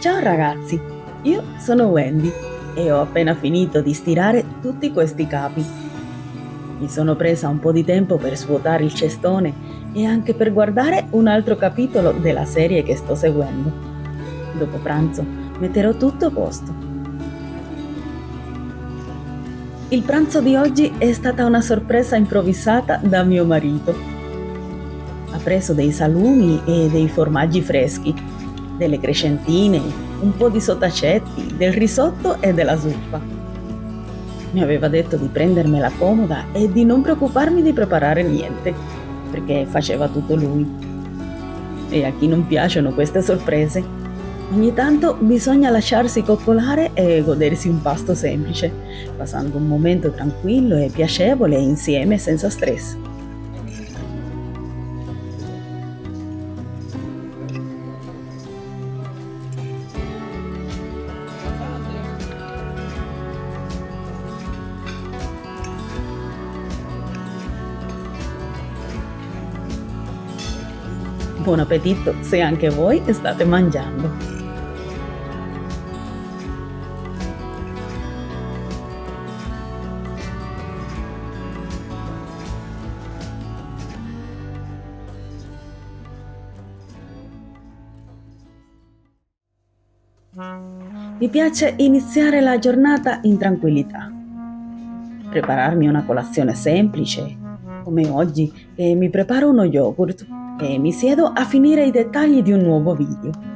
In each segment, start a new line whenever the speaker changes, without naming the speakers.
Ciao ragazzi, io sono Wendy e ho appena finito di stirare tutti questi capi. Mi sono presa un po' di tempo per svuotare il cestone e anche per guardare un altro capitolo della serie che sto seguendo. Dopo pranzo metterò tutto a posto. Il pranzo di oggi è stata una sorpresa improvvisata da mio marito. Ha preso dei salumi e dei formaggi freschi, delle crescentine, un po' di sottacetti, del risotto e della zuppa. Mi aveva detto di prendermela comoda e di non preoccuparmi di preparare niente, perché faceva tutto lui. E a chi non piacciono queste sorprese? Ogni tanto bisogna lasciarsi coccolare e godersi un pasto semplice, passando un momento tranquillo e piacevole insieme senza stress. Buon appetito se anche voi state mangiando. Mi piace iniziare la giornata in tranquillità. Prepararmi una colazione semplice, come oggi che mi preparo uno yogurt e mi siedo a finire i dettagli di un nuovo video.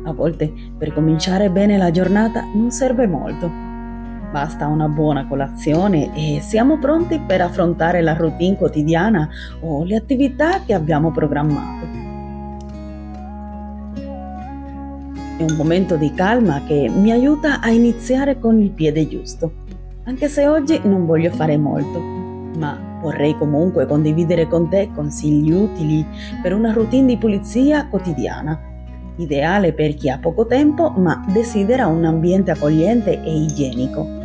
A volte per cominciare bene la giornata non serve molto. Basta una buona colazione e siamo pronti per affrontare la routine quotidiana o le attività che abbiamo programmato. È un momento di calma che mi aiuta a iniziare con il piede giusto, anche se oggi non voglio fare molto, ma vorrei comunque condividere con te consigli utili per una routine di pulizia quotidiana, ideale per chi ha poco tempo ma desidera un ambiente accogliente e igienico.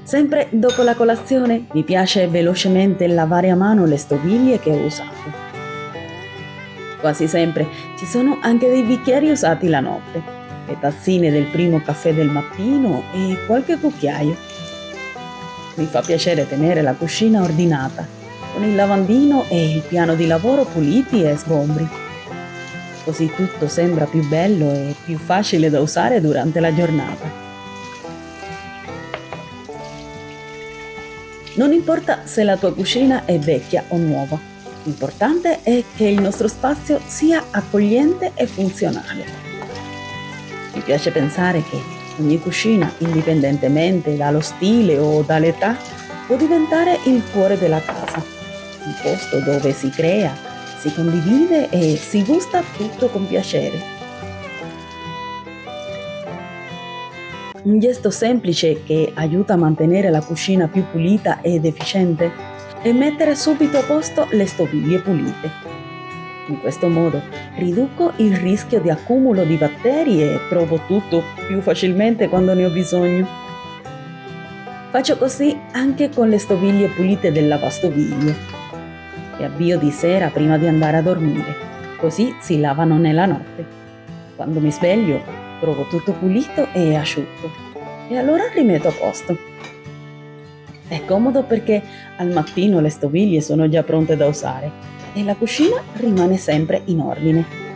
Sempre dopo la colazione mi piace velocemente lavare a mano le stoviglie che ho usato. Quasi sempre ci sono anche dei bicchieri usati la notte, le tazzine del primo caffè del mattino e qualche cucchiaio. Mi fa piacere tenere la cucina ordinata, con il lavandino e il piano di lavoro puliti e sgombri. Così tutto sembra più bello e più facile da usare durante la giornata. Non importa se la tua cucina è vecchia o nuova, l'importante è che il nostro spazio sia accogliente e funzionale. Mi piace pensare che ogni cucina, indipendentemente dallo stile o dall'età, può diventare il cuore della casa, un posto dove si crea, si condivide e si gusta tutto con piacere. Un gesto semplice che aiuta a mantenere la cucina più pulita ed efficiente è mettere subito a posto le stoviglie pulite. In questo modo riduco il rischio di accumulo di batteri e trovo tutto più facilmente quando ne ho bisogno. Faccio così anche con le stoviglie pulite del lavastoviglie. Le avvio di sera prima di andare a dormire, così si lavano nella notte. Quando mi sveglio trovo tutto pulito e asciutto e allora rimetto a posto. È comodo perché al mattino le stoviglie sono già pronte da usare e la cucina rimane sempre in ordine.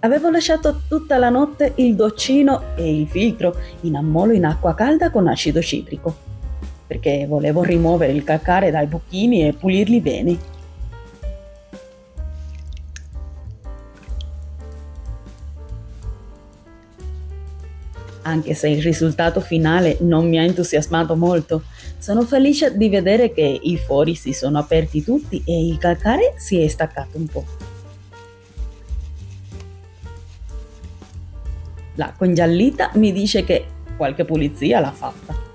Avevo lasciato tutta la notte il doccino e il filtro in ammollo in acqua calda con acido citrico, perché volevo rimuovere il calcare dai buchini e pulirli bene. Anche se il risultato finale non mi ha entusiasmato molto, sono felice di vedere che i fori si sono aperti tutti e il calcare si è staccato un po'. L'acqua ingiallita mi dice che qualche pulizia l'ha fatta.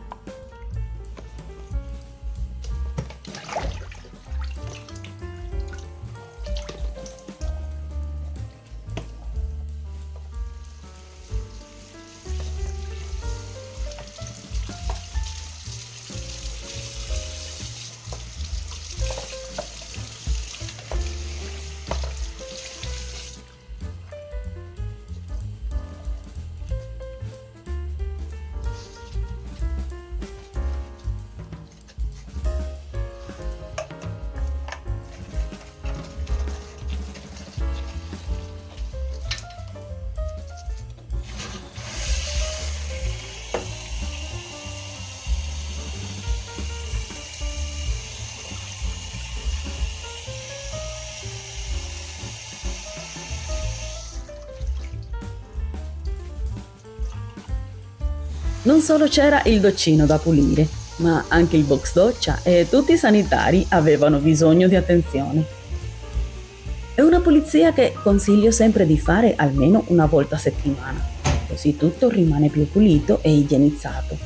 Non solo c'era il doccino da pulire, ma anche il box doccia e tutti i sanitari avevano bisogno di attenzione. È una pulizia che consiglio sempre di fare almeno una volta a settimana, così tutto rimane più pulito e igienizzato.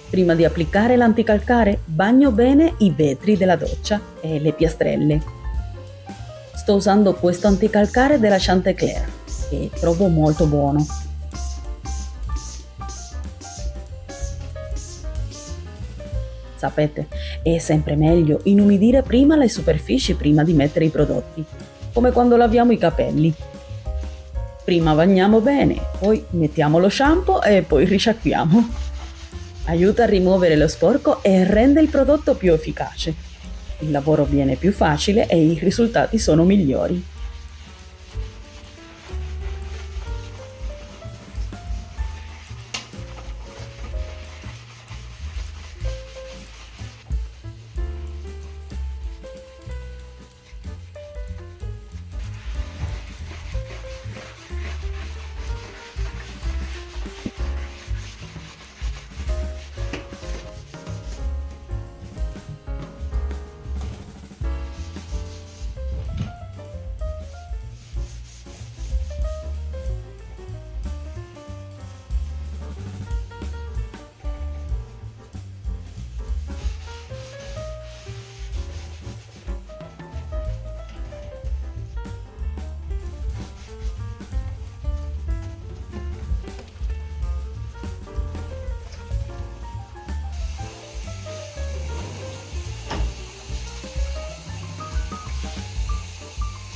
Prima di applicare l'anticalcare, bagno bene i vetri della doccia e le piastrelle. Sto usando questo anticalcare della Chanticleer, che trovo molto buono. Sapete, è sempre meglio inumidire prima le superfici prima di mettere i prodotti, come quando laviamo i capelli. Prima bagniamo bene, poi mettiamo lo shampoo e poi risciacquiamo. Aiuta a rimuovere lo sporco e rende il prodotto più efficace. Il lavoro viene più facile e i risultati sono migliori.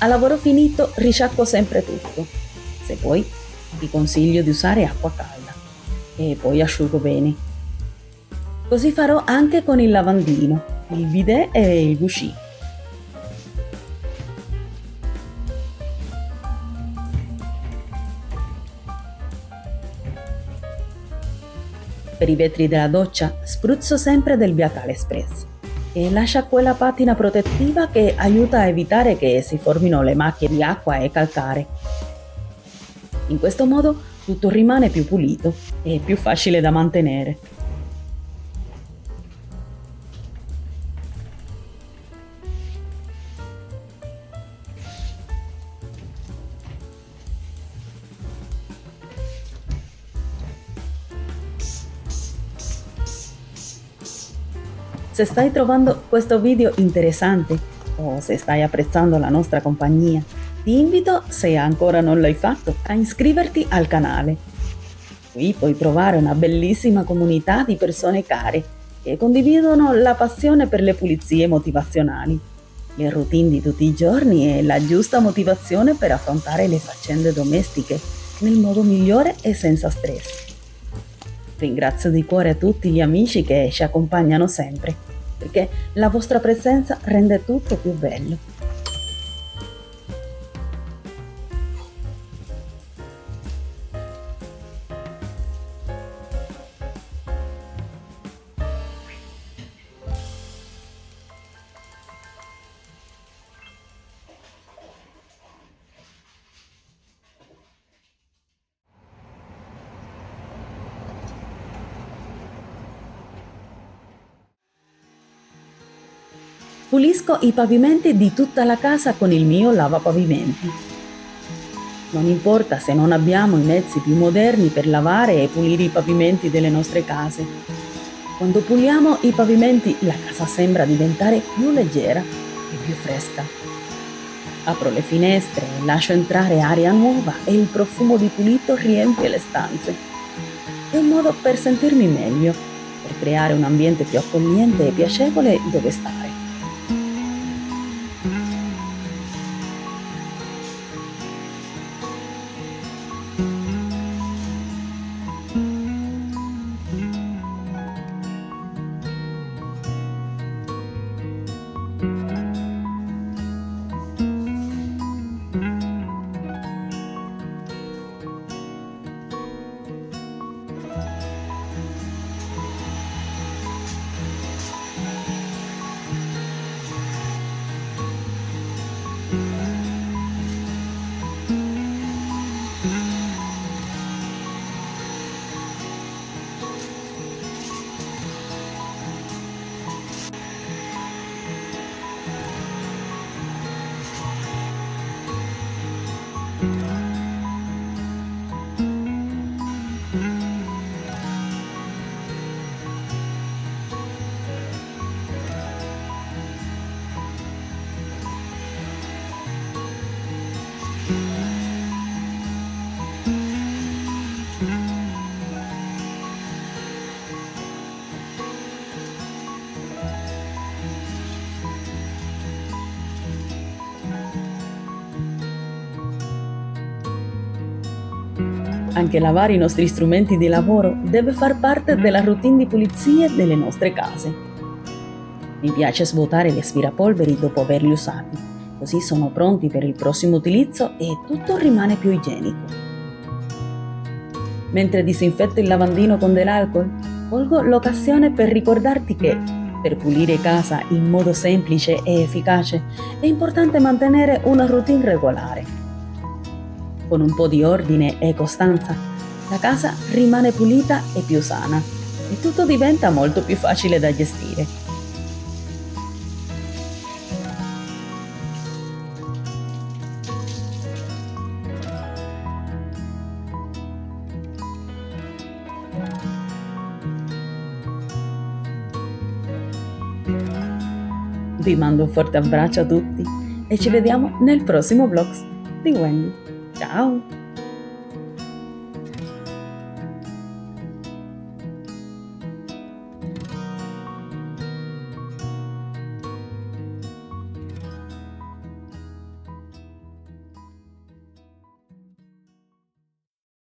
A lavoro finito risciacquo sempre tutto. Se puoi, ti consiglio di usare acqua calda e poi asciugo bene. Così farò anche con il lavandino, il bidet e il gusci. Per i vetri della doccia spruzzo sempre del Viatal Express e lascia quella patina protettiva che aiuta a evitare che si formino le macchie di acqua e calcare. In questo modo tutto rimane più pulito e più facile da mantenere. Se stai trovando questo video interessante o se stai apprezzando la nostra compagnia, ti invito, se ancora non l'hai fatto, a iscriverti al canale. Qui puoi trovare una bellissima comunità di persone care che condividono la passione per le pulizie motivazionali, le routine di tutti i giorni e la giusta motivazione per affrontare le faccende domestiche nel modo migliore e senza stress. Ringrazio di cuore a tutti gli amici che ci accompagnano sempre, perché la vostra presenza rende tutto più bello. Pulisco i pavimenti di tutta la casa con il mio lavapavimenti. Non importa se non abbiamo i mezzi più moderni per lavare e pulire i pavimenti delle nostre case. Quando puliamo i pavimenti, la casa sembra diventare più leggera e più fresca. Apro le finestre, lascio entrare aria nuova e il profumo di pulito riempie le stanze. È un modo per sentirmi meglio, per creare un ambiente più accogliente e piacevole dove stare. Anche lavare i nostri strumenti di lavoro deve far parte della routine di pulizie delle nostre case. Mi piace svuotare gli aspirapolveri dopo averli usati, così sono pronti per il prossimo utilizzo e tutto rimane più igienico. Mentre disinfetto il lavandino con dell'alcol, colgo l'occasione per ricordarti che, per pulire casa in modo semplice e efficace, è importante mantenere una routine regolare. Con un po' di ordine e costanza, la casa rimane pulita e più sana e tutto diventa molto più facile da gestire. Vi mando un forte abbraccio a tutti e ci vediamo nel prossimo vlog di Wendy. Ciao!